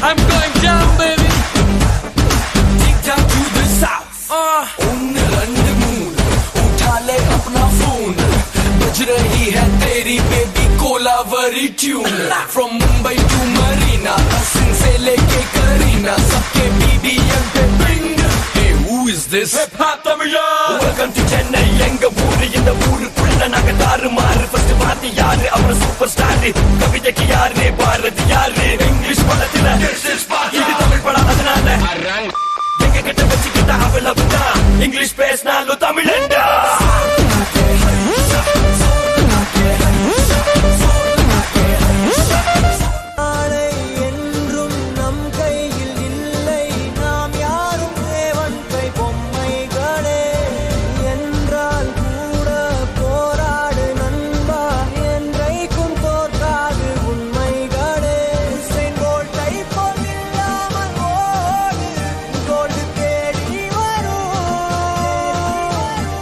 I'm going down, baby. Take down to the south. Onne rande moon. उठा ले अपना phone. बज रही है तेरी baby Kolaveri tune. From Mumbai to Marina, Hassan से लेके करीना, सबके BBM पे bring. Hey, who is this? Hip hop Tamila. Welcome to Chennai, எங்க ஊரு இந்த ஊருக்குள்ள நாங்க தாறுமாறு. First வாத்தி யாரு அவர சூப்பர் ஸ்டார். கவிதைக்கு யாரு பாரதி யாரு. இங்கிலீஷ் படத்துல இது தமிழ் படம் அதனால எங்க கிட்ட வச்சுக்கிட்ட அவ்வளவுதான். இங்கிலீஷ் பேசினாலும்